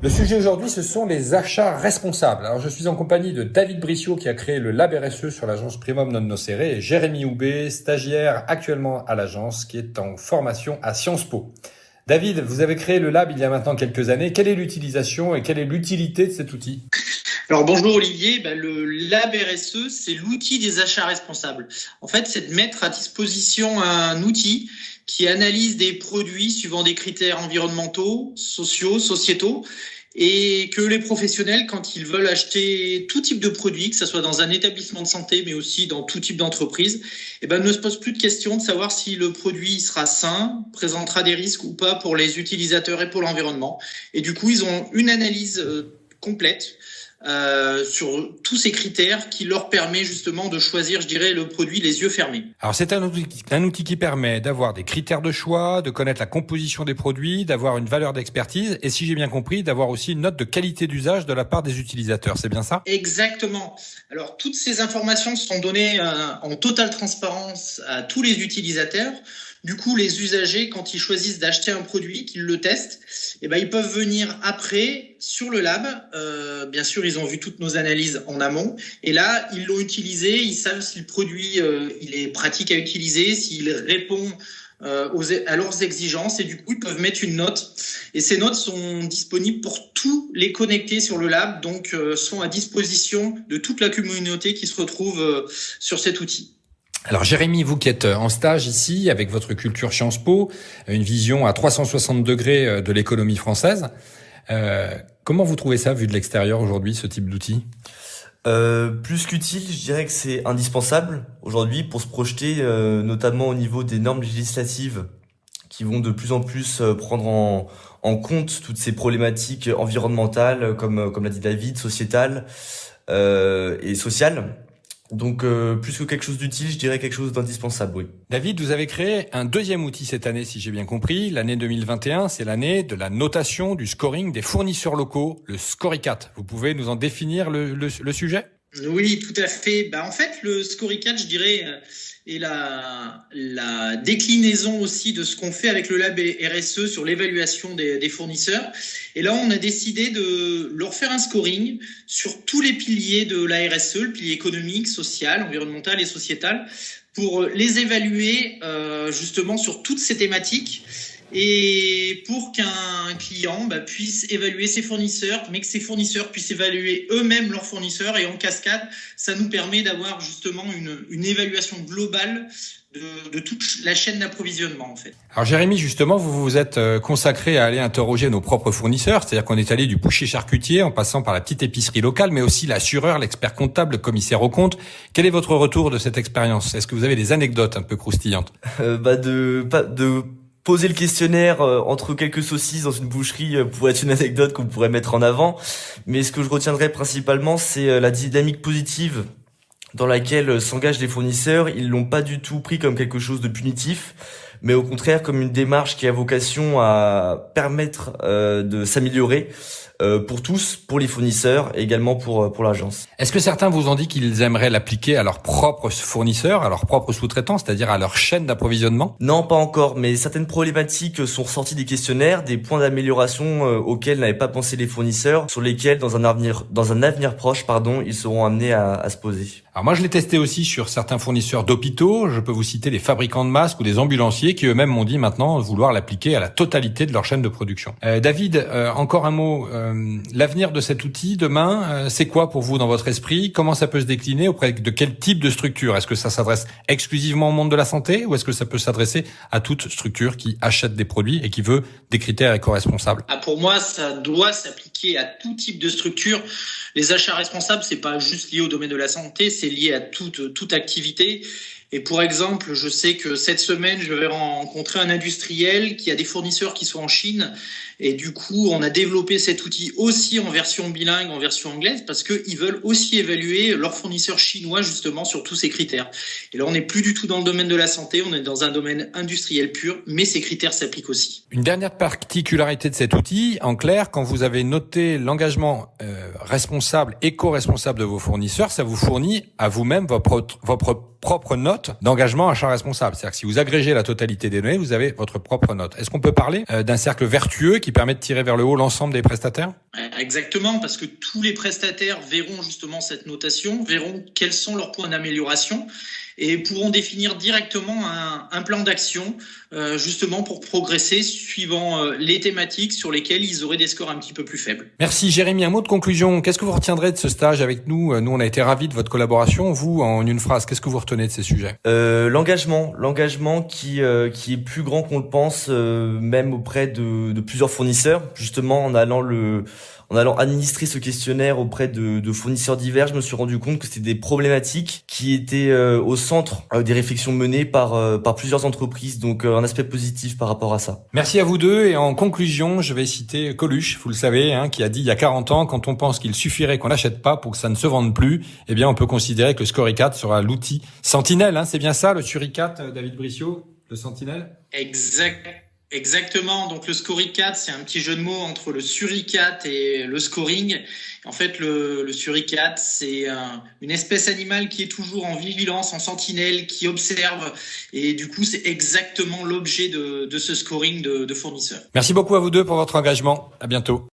Le sujet aujourd'hui, ce sont les achats responsables. Alors, je suis en compagnie de David Briciot qui a créé le Lab RSE sur l'agence Primum Non Nocere et Jérémy Houbé, stagiaire actuellement à l'agence qui est en formation à Sciences Po. David, vous avez créé le Lab il y a maintenant quelques années. Quelle est l'utilisation et quelle est l'utilité de cet outil ? Alors bonjour Olivier, le Lab RSE, c'est l'outil des achats responsables. En fait, c'est de mettre à disposition un outil qui analyse des produits suivant des critères environnementaux, sociaux, sociétaux, et que les professionnels, quand ils veulent acheter tout type de produit, que ce soit dans un établissement de santé, mais aussi dans tout type d'entreprise, ne se posent plus de questions de savoir si le produit sera sain, présentera des risques ou pas pour les utilisateurs et pour l'environnement. Et du coup, ils ont une analyse complète sur tous ces critères qui leur permet justement de choisir, le produit les yeux fermés. Alors c'est un outil qui permet d'avoir des critères de choix, de connaître la composition des produits, d'avoir une valeur d'expertise et si j'ai bien compris, d'avoir aussi une note de qualité d'usage de la part des utilisateurs. C'est bien ça ? Exactement. Alors toutes ces informations sont données en totale transparence à tous les utilisateurs. Du coup, les usagers, quand ils choisissent d'acheter un produit, qu'ils le testent, ils peuvent venir après sur le lab. Bien sûr, ils ont vu toutes nos analyses en amont. Et là, ils l'ont utilisé. Ils savent si le produit il est pratique à utiliser, s'il répond à leurs exigences. Et du coup, ils peuvent mettre une note. Et ces notes sont disponibles pour tous les connectés sur le lab. Donc, sont à disposition de toute la communauté qui se retrouve sur cet outil. Alors Jérémy, vous qui êtes en stage ici, avec votre culture Sciences Po, une vision à 360 degrés de l'économie française, comment vous trouvez ça vu de l'extérieur aujourd'hui, ce type d'outil ? Plus qu'utile, je dirais que c'est indispensable aujourd'hui pour se projeter, notamment au niveau des normes législatives qui vont de plus en plus prendre en compte toutes ces problématiques environnementales, comme l'a dit David, sociétales et sociales. Donc plus que quelque chose d'utile, je dirais quelque chose d'indispensable, oui. David, vous avez créé un deuxième outil cette année, si j'ai bien compris. L'année 2021, c'est l'année de la notation, du scoring des fournisseurs locaux, le Scoricat. Vous pouvez nous en définir le sujet ? Oui, tout à fait. En fait, le Scoricat, je dirais, est la déclinaison aussi de ce qu'on fait avec le Lab RSE sur l'évaluation des fournisseurs. Et là, on a décidé de leur faire un scoring sur tous les piliers de la RSE, le pilier économique, social, environnemental et sociétal, pour les évaluer justement sur toutes ces thématiques. Et pour qu'un client puisse évaluer ses fournisseurs, mais que ses fournisseurs puissent évaluer eux-mêmes leurs fournisseurs. Et en cascade, ça nous permet d'avoir justement une évaluation globale de toute la chaîne d'approvisionnement en fait. Alors Jérémy, justement, vous vous êtes consacré à aller interroger nos propres fournisseurs, c'est-à-dire qu'on est allé du boucher charcutier en passant par la petite épicerie locale, mais aussi l'assureur, l'expert comptable, le commissaire aux comptes. Quel est votre retour de cette expérience ? Est-ce que vous avez des anecdotes un peu croustillantes ? De poser le questionnaire entre quelques saucisses dans une boucherie pourrait être une anecdote qu'on pourrait mettre en avant. Mais ce que je retiendrai principalement, c'est la dynamique positive dans laquelle s'engagent les fournisseurs. Ils l'ont pas du tout pris comme quelque chose de punitif, mais au contraire comme une démarche qui a vocation à permettre de s'améliorer pour tous, pour les fournisseurs et également pour l'agence. Est-ce que certains vous ont dit qu'ils aimeraient l'appliquer à leurs propres fournisseurs, à leurs propres sous-traitants, c'est-à-dire à leur chaîne d'approvisionnement ? Non, pas encore, mais certaines problématiques sont ressorties des questionnaires, des points d'amélioration auxquels n'avaient pas pensé les fournisseurs, sur lesquels dans un avenir proche, ils seront amenés à se poser. Alors moi, je l'ai testé aussi sur certains fournisseurs d'hôpitaux. Je peux vous citer des fabricants de masques ou des ambulanciers qui eux-mêmes m'ont dit maintenant vouloir l'appliquer à la totalité de leur chaîne de production. David, encore un mot. L'avenir de cet outil demain, c'est quoi pour vous dans votre esprit ? Comment ça peut se décliner ? Auprès de quel type de structure ? Est-ce que ça s'adresse exclusivement au monde de la santé ou est-ce que ça peut s'adresser à toute structure qui achète des produits et qui veut des critères éco-responsables ? Pour moi, ça doit s'appliquer à tout type de structure. Les achats responsables, c'est pas juste lié au domaine de la santé, c'est lié à toute activité. Et pour exemple, je sais que cette semaine, je vais rencontrer un industriel qui a des fournisseurs qui sont en Chine. Et du coup, on a développé cet outil aussi en version bilingue, en version anglaise, parce qu'ils veulent aussi évaluer leurs fournisseurs chinois justement sur tous ces critères. Et là, on n'est plus du tout dans le domaine de la santé, on est dans un domaine industriel pur, mais ces critères s'appliquent aussi. Une dernière particularité de cet outil, en clair, quand vous avez noté l'engagement responsable, éco-responsable de vos fournisseurs, ça vous fournit à vous-même votre propre note note d'engagement achat responsable. C'est-à-dire que si vous agrégez la totalité des données, vous avez votre propre note. Est-ce qu'on peut parler d'un cercle vertueux qui permet de tirer vers le haut l'ensemble des prestataires ? Exactement, parce que tous les prestataires verront justement cette notation, verront quels sont leurs points d'amélioration et pourront définir directement un plan d'action justement pour progresser suivant les thématiques sur lesquelles ils auraient des scores un petit peu plus faibles. Merci Jérémy. Un mot de conclusion. Qu'est-ce que vous retiendrez de ce stage avec nous ? Nous, on a été ravis de votre collaboration. Vous, en une phrase, qu'est-ce que vous retenez de ces sujets ? L'engagement qui est plus grand qu'on le pense, même auprès de plusieurs fournisseurs, justement en allant administrer ce questionnaire auprès de fournisseurs divers. Je me suis rendu compte que c'était des problématiques qui étaient au centre des réflexions menées par plusieurs entreprises, donc un aspect positif par rapport à ça. Merci à vous deux. Et en conclusion, je vais citer Coluche, vous le savez, qui a dit il y a 40 ans, quand on pense qu'il suffirait qu'on n'achète pas pour que ça ne se vende plus, eh bien on peut considérer que le Scorecard sera l'outil Sentinelle. C'est bien ça, le Suricat, David Brissot, le Sentinelle ? Exactement. Donc le Scorecard, c'est un petit jeu de mots entre le Suricat et le scoring. En fait, le Suricat, c'est une espèce animale qui est toujours en vigilance, en sentinelle, qui observe. Et du coup, c'est exactement l'objet de ce scoring de fournisseurs. Merci beaucoup à vous deux pour votre engagement. À bientôt.